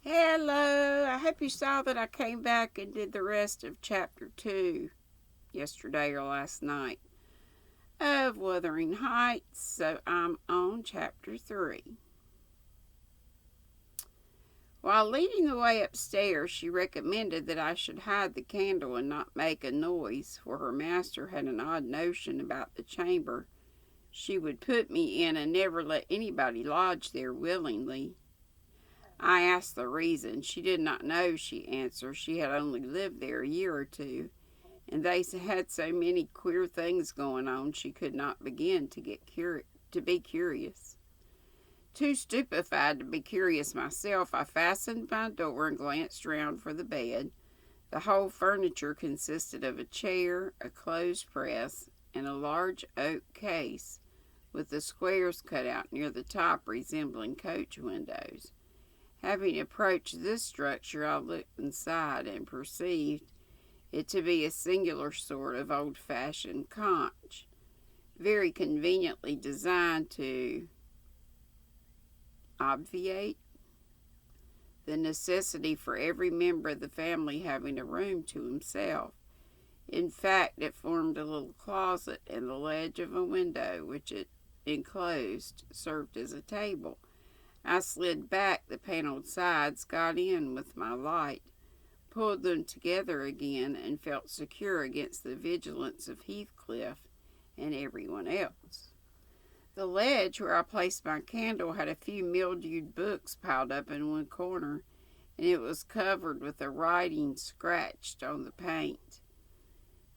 Hello, I hope you saw that I came back and did the rest of chapter 2 yesterday or last night of Wuthering Heights, so I'm on chapter 3. While leading the way upstairs, she recommended that I should hide the candle and not make a noise, for her master had an odd notion about the chamber she would put me in and never let anybody lodge there willingly. I asked the reason. She did not know, she answered. She had only lived there a year or two, and they had so many queer things going on she could not begin to be curious. Too stupefied to be curious myself, I fastened my door and glanced round for the bed. The whole furniture consisted of a chair, a clothes press, and a large oak case, with the squares cut out near the top resembling coach windows. Having approached this structure, I looked inside and perceived it to be a singular sort of old-fashioned conch, very conveniently designed to obviate the necessity for every member of the family having a room to himself. In fact, it formed a little closet, and the ledge of a window which it enclosed served as a table. I slid back the paneled sides, got in with my light, pulled them together again, and felt secure against the vigilance of Heathcliff and everyone else. The ledge where I placed my candle had a few mildewed books piled up in one corner, and it was covered with a writing scratched on the paint.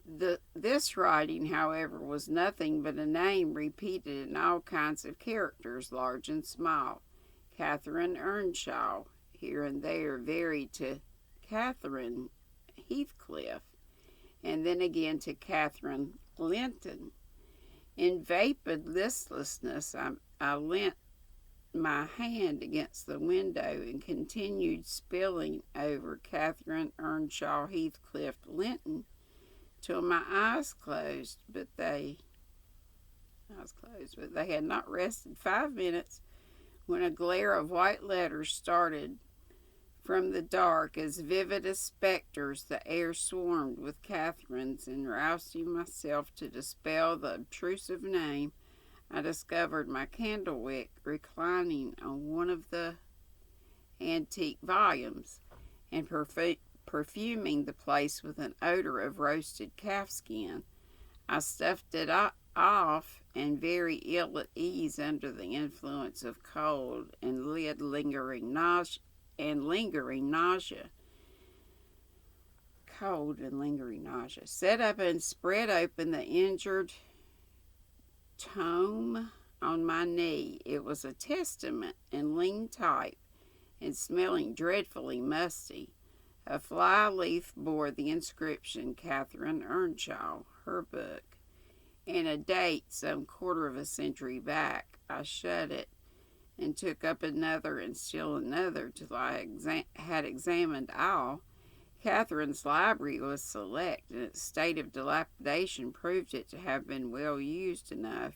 This writing, however, was nothing but a name repeated in all kinds of characters, large and small. Catherine Earnshaw, here and there varied to Catherine Heathcliff, and then again to Catherine Linton. In vapid listlessness, I leant my hand against the window and continued spelling over Catherine Earnshaw Heathcliff Linton till my eyes closed, but they had not rested 5 minutes when a glare of white letters started from the dark as vivid as spectres. The air swarmed with Catherines, and rousing myself to dispel the obtrusive name, I discovered my candle wick reclining on one of the antique volumes, and perfuming the place with an odor of roasted calfskin. I stuffed it off, and very ill at ease under the influence of cold and lingering nausea. Set up and spread open the injured tome on my knee. It was a testament in lean type and smelling dreadfully musty. A fly leaf bore the inscription Catherine Earnshaw, her book, and a date some quarter of a century back. I shut it and took up another and still another till I had examined all. Catherine's library was select, and its state of dilapidation proved it to have been well used enough,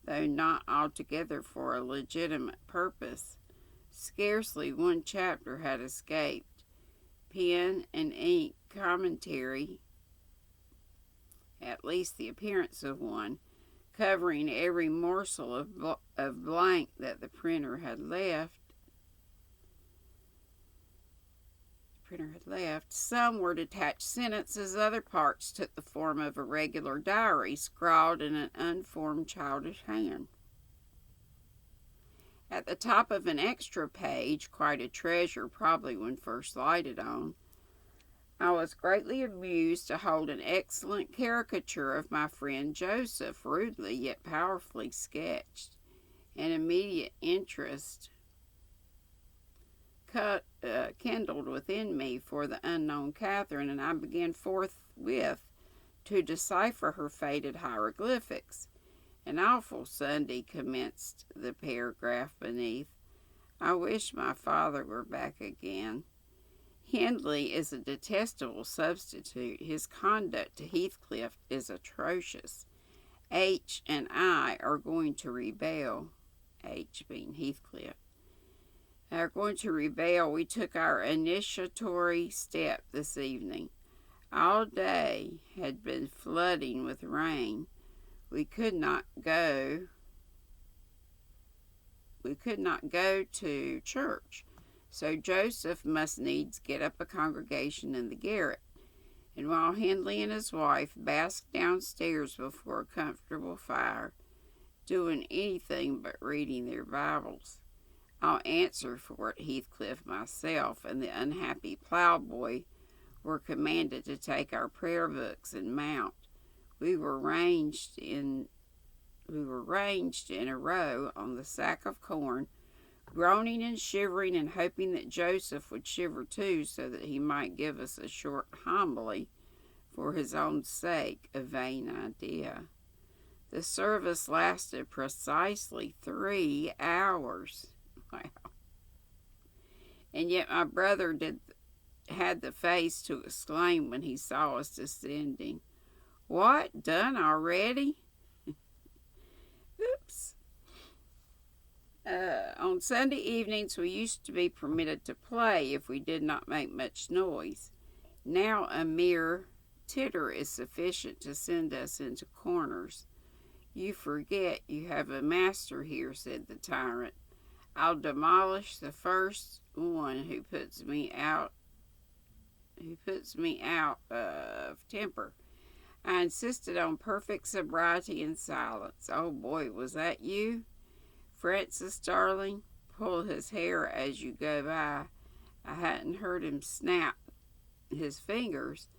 though not altogether for a legitimate purpose. Scarcely one chapter had escaped. Pen and ink commentary, at least the appearance of one, covering every morsel of blank that the printer had left. Some were detached sentences, other parts took the form of a regular diary, scrawled in an unformed childish hand. At the top of an extra page, quite a treasure probably when first lighted on, I was greatly amused to hold an excellent caricature of my friend Joseph, rudely yet powerfully sketched. An immediate interest kindled within me for the unknown Catherine, and I began forthwith to decipher her faded hieroglyphics. "An awful Sunday," commenced the paragraph beneath. "I wish my father were back again. Hindley is a detestable substitute. His conduct to Heathcliff is atrocious. H and I are going to rebel," H being Heathcliff. are going to rebel, we took our initiatory step this evening. All day had been flooding with rain. We could not go to church, so Joseph must needs get up a congregation in the garret. And while Hindley and his wife basked downstairs before a comfortable fire, doing anything but reading their Bibles, I'll answer for it, Heathcliff, myself, and the unhappy ploughboy were commanded to take our prayer books and mount. We were ranged in a row on the sack of corn, groaning and shivering and hoping that Joseph would shiver too, so that he might give us a short homily for his own sake, a vain idea. The service lasted precisely 3 hours. Wow. And yet my brother had the face to exclaim when he saw us descending, "What, done already?" Oops. On Sunday evenings we used to be permitted to play if we did not make much noise. Now a mere titter is sufficient to send us into corners. "You forget you have a master here," said the tyrant. "I'll demolish the first one who puts me out of temper." I insisted on perfect sobriety and silence. "Oh boy, was that you? Francis, darling, pull his hair as you go by." I hadn't heard him snap his fingers.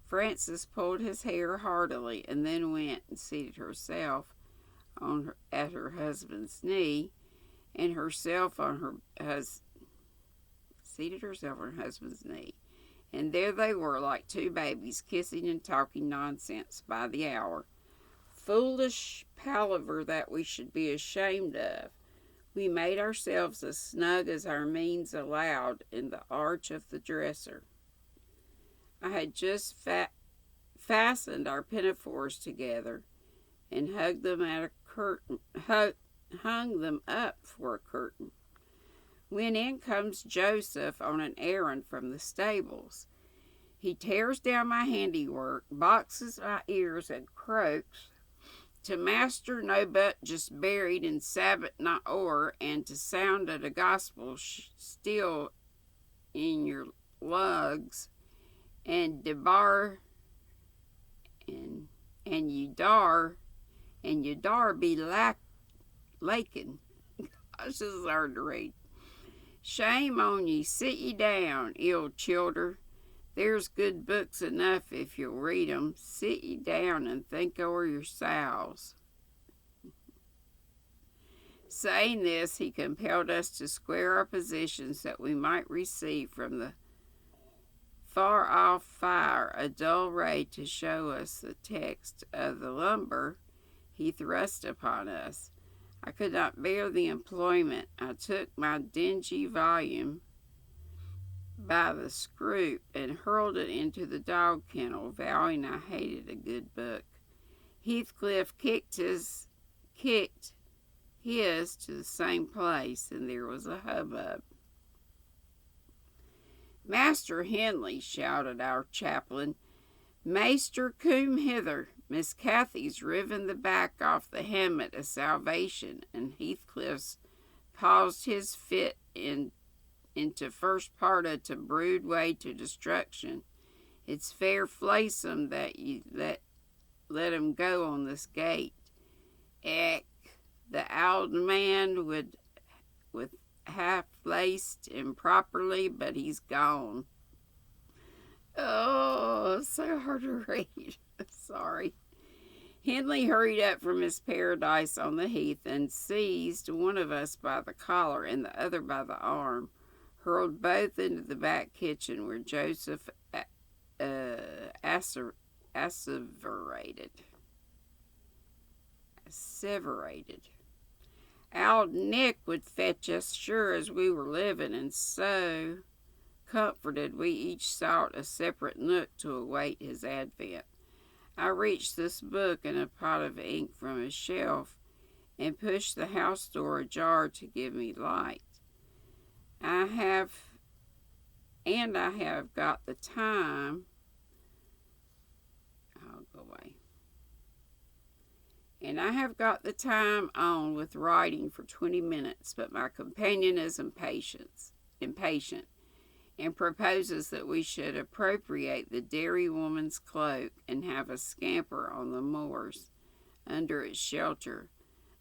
Frances pulled his hair heartily, and then went and seated herself at her husband's knee, and herself on her husband's knee. And there they were, like two babies, kissing and talking nonsense by the hour. Foolish palaver that we should be ashamed of. We made ourselves as snug as our means allowed in the arch of the dresser. I had just fastened our pinafores together and hung them up for a curtain, when in comes Joseph on an errand from the stables. He tears down my handiwork, boxes my ears, and croaks, "To master no but just buried in Sabbath not o'er, and to sound of the gospel still in your lugs, and debar and you dar be lakin." Gosh, this is hard to read. "Shame on ye, sit ye down, ill childer. There's good books enough if you'll read 'em. Sit ye down and think o'er your sows." Saying this, he compelled us to square our positions that we might receive from the far-off fire a dull ray to show us the text of the lumber he thrust upon us. I could not bear the employment. I took my dingy volume by the scroop and hurled it into the dog kennel, vowing I hated a good book. Heathcliff kicked his to the same place, and there was a hubbub. "Master Hindley," shouted our chaplain, "Maester, come hither. Miss Cathy's riven the back off the helmet of salvation," and Heathcliff's paused his fit into first part of to brood way to destruction. "It's fair flaysome that you let him go on this gate. Eck, the old man would half laced him properly, but he's gone." Oh, it's so hard to read. Sorry. Hindley hurried up from his paradise on the heath and seized one of us by the collar and the other by the arm, hurled both into the back kitchen, where Joseph asseverated. "Old Nick would fetch us sure as we were living," and so comforted, we each sought a separate nook to await his advent. I reached this book and a pot of ink from a shelf, and pushed the house door ajar to give me light. I have got the time. I'll go away. And I have got the time on with writing for 20 minutes, but my companion is impatient and proposes that we should appropriate the dairy woman's cloak and have a scamper on the moors under its shelter.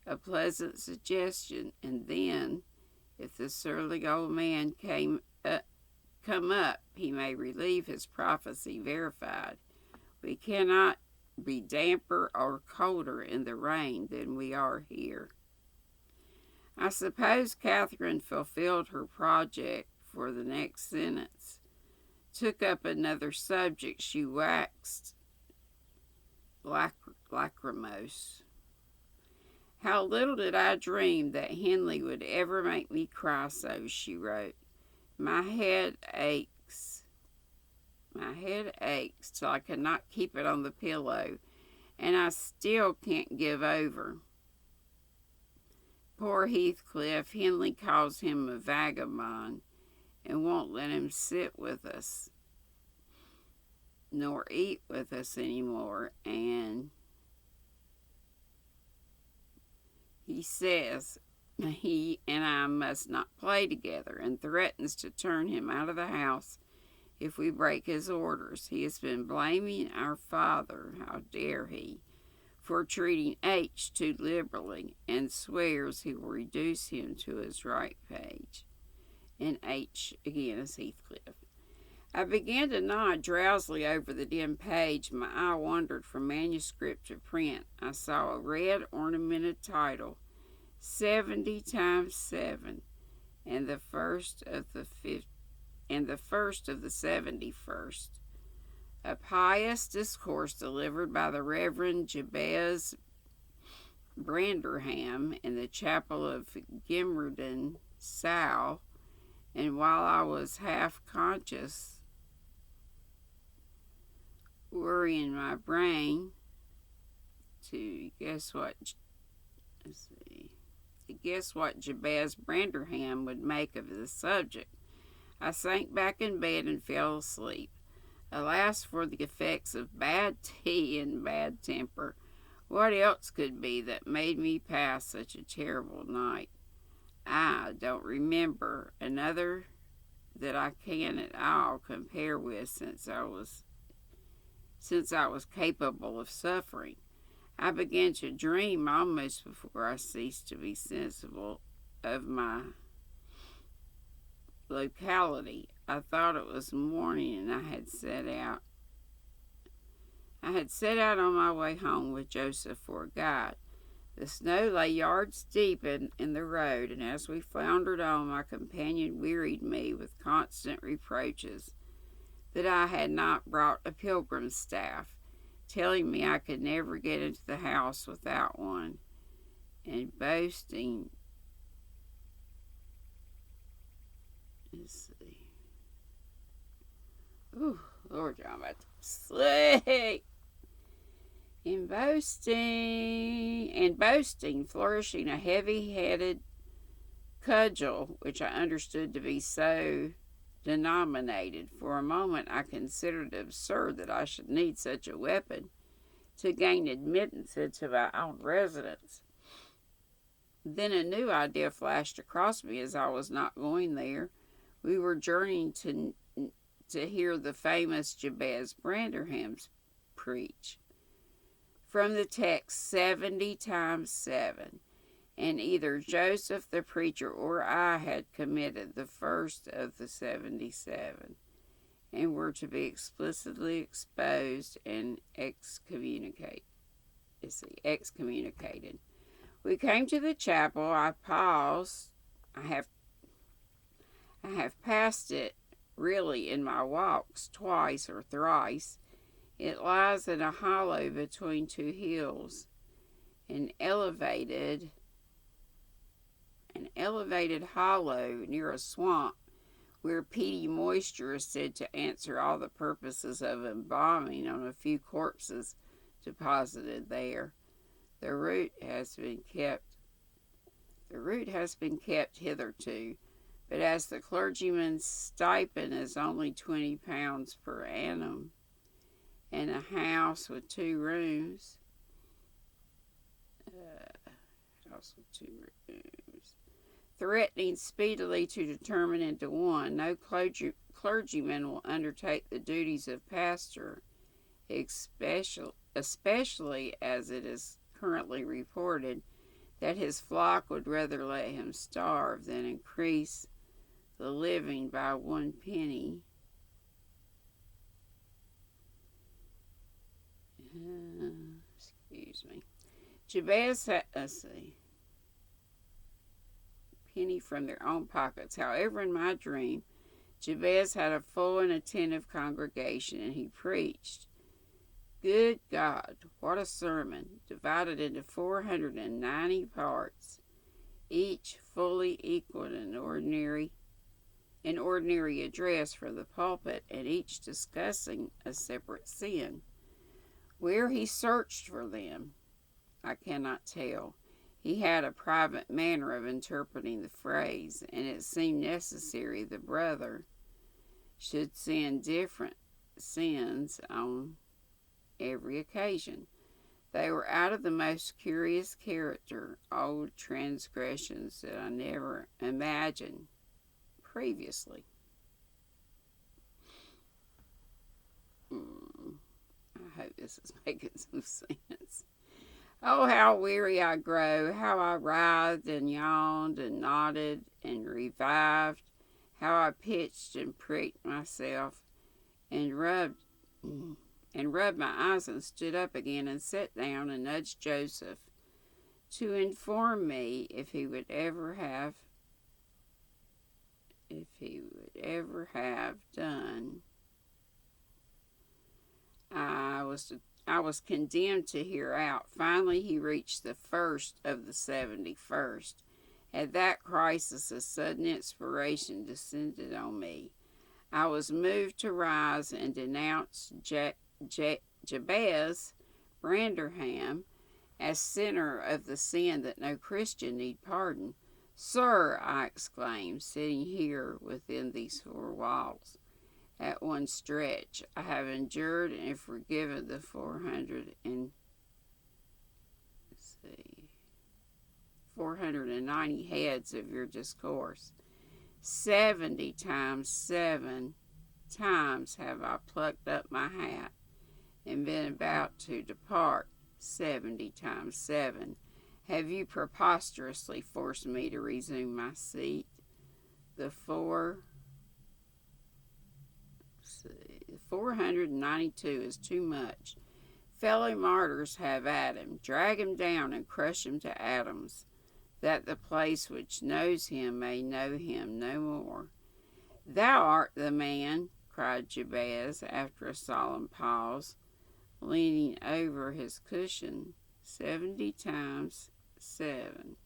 A pleasant suggestion, and then, if the surly old man come up, he may relieve his prophecy verified. We cannot be damper or colder in the rain than we are here. I suppose Catherine fulfilled her project, for the next sentence took up another subject. She waxed lachrymose. How little did I dream that Henley would ever make me cry so, she wrote. My head aches till I cannot keep it on the pillow, and I still can't give over. Poor Heathcliff, Henley calls him a vagabond and won't let him sit with us nor eat with us anymore, and he says he and I must not play together, and threatens to turn him out of the house if we break his orders. He has been blaming our father, how dare he, for treating H too liberally, and swears he will reduce him to his right page. And H again is Heathcliff. I began to nod drowsily over the dim page. My eye wandered from manuscript to print. I saw a red ornamented title, 70 times 7, and the first of the 71st. A pious discourse delivered by the Reverend Jabez Branderham in the chapel of Gimmerden, Sow. And while I was half conscious, worrying my brain to guess what Jabez Branderham would make of the subject, I sank back in bed and fell asleep. Alas for the effects of bad tea and bad temper. What else could be that made me pass such a terrible night? I don't remember another that I can at all compare with since I was capable of suffering. I began to dream almost before I ceased to be sensible of my locality. I thought it was morning, and I had set out on my way home with Joseph for a guide. The snow lay yards deep in the road, and as we floundered on, my companion wearied me with constant reproaches that I had not brought a pilgrim's staff, telling me I could never get into the house without one, and boasting. Let's see. Ooh, Lord, I'm about to sleep. And boasting, flourishing a heavy-headed cudgel, which I understood to be so denominated. For a moment I considered it absurd that I should need such a weapon to gain admittance into my own residence. Then a new idea flashed across me as I was not going there. We were journeying to hear the famous Jabez Branderham preach from the text 70 times 7, and either Joseph the preacher or I had committed the first of the 77, and were to be explicitly exposed and excommunicated. We came to the chapel. I paused. I have passed it really in my walks twice or thrice. It lies in a hollow between two hills, an elevated hollow near a swamp where peaty moisture is said to answer all the purposes of embalming on a few corpses deposited there. The route has been kept hitherto, But as the clergyman's stipend is only £20 per annum, and a house with 2 rooms, threatening speedily to determine into one, no clergyman will undertake the duties of pastor, especially as it is currently reported that his flock would rather let him starve than increase the living by 1 penny. Excuse me. Jabez had, penny from their own pockets. However, in my dream, Jabez had a full and attentive congregation, and he preached. Good God, what a sermon, divided into 490 parts, each fully equal in ordinary address for the pulpit, and each discussing a separate sin. Where he searched for them, I cannot tell. He had a private manner of interpreting the phrase, and it seemed necessary the brother should sin different sins on every occasion. They were out of the most curious character, old transgressions that I never imagined previously. I hope this is making some sense. Oh, how weary I grow, how I writhed and yawned and nodded and revived, how I pitched and pricked myself and rubbed my eyes and stood up again and sat down and nudged Joseph to inform me if he would ever have done. I was condemned to hear out. Finally, he reached the first of the 71st. At that crisis, a sudden inspiration descended on me. I was moved to rise and denounce Jabez Branderham as sinner of the sin that no Christian need pardon. Sir, I exclaimed, sitting here within these 4 walls, at one stretch, I have endured and forgiven the 490 heads of your discourse. 70 times 7 times have I plucked up my hat and been about to depart. 70 times 7 have you preposterously forced me to resume my seat. The 492 is too much. Fellow martyrs have at him. Drag him down and crush him to atoms, that the place which knows him may know him no more. Thou art the man, cried Jabez after a solemn pause, leaning over his cushion. 70 times 7.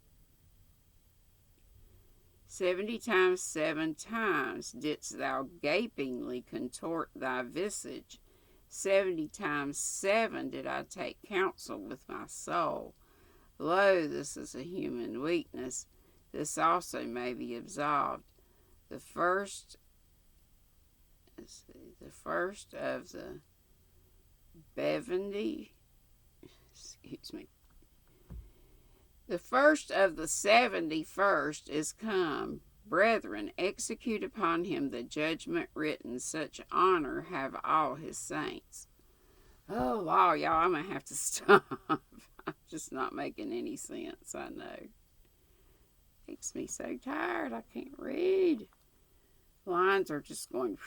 70 times 7 times didst thou gapingly contort thy visage. 70 times 7 did I take counsel with my soul. Lo, this is a human weakness. This also may be absolved. The first of the 70, The first of the 71st is come. Brethren, execute upon him the judgment written. Such honor have all his saints. Oh, wow, y'all, I'm going to have to stop. I'm just not making any sense, I know. Makes me so tired, I can't read. Lines are just going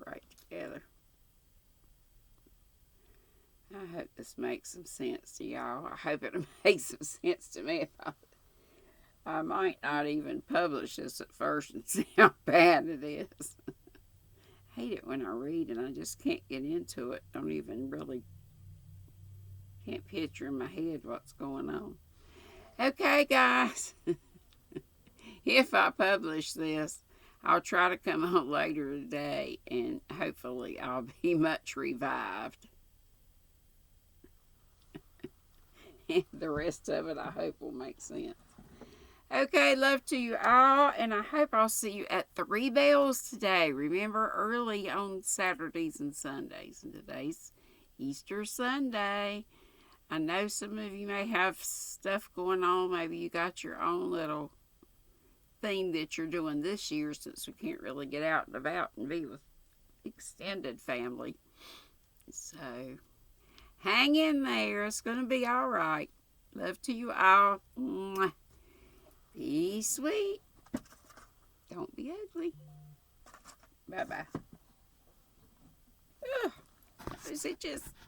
right together. I hope this makes some sense to y'all. I hope it makes some sense to me. I might not even publish this at first and see how bad it is. I hate it when I read and I just can't get into it. Can't picture in my head what's going on. Okay, guys. If I publish this, I'll try to come on later today and hopefully I'll be much revived. The rest of it I hope will make sense. Okay, love to you all, and I hope I'll see you at 3 Bells today. Remember, early on Saturdays and Sundays, and today's Easter Sunday. I know some of you may have stuff going on. Maybe you got your own little thing that you're doing this year since we can't really get out and about and be with extended family. So, hang in there. It's going to be all right. Love to you all. Mwah. Be sweet. Don't be ugly. Bye-bye. Ugh. Is it just...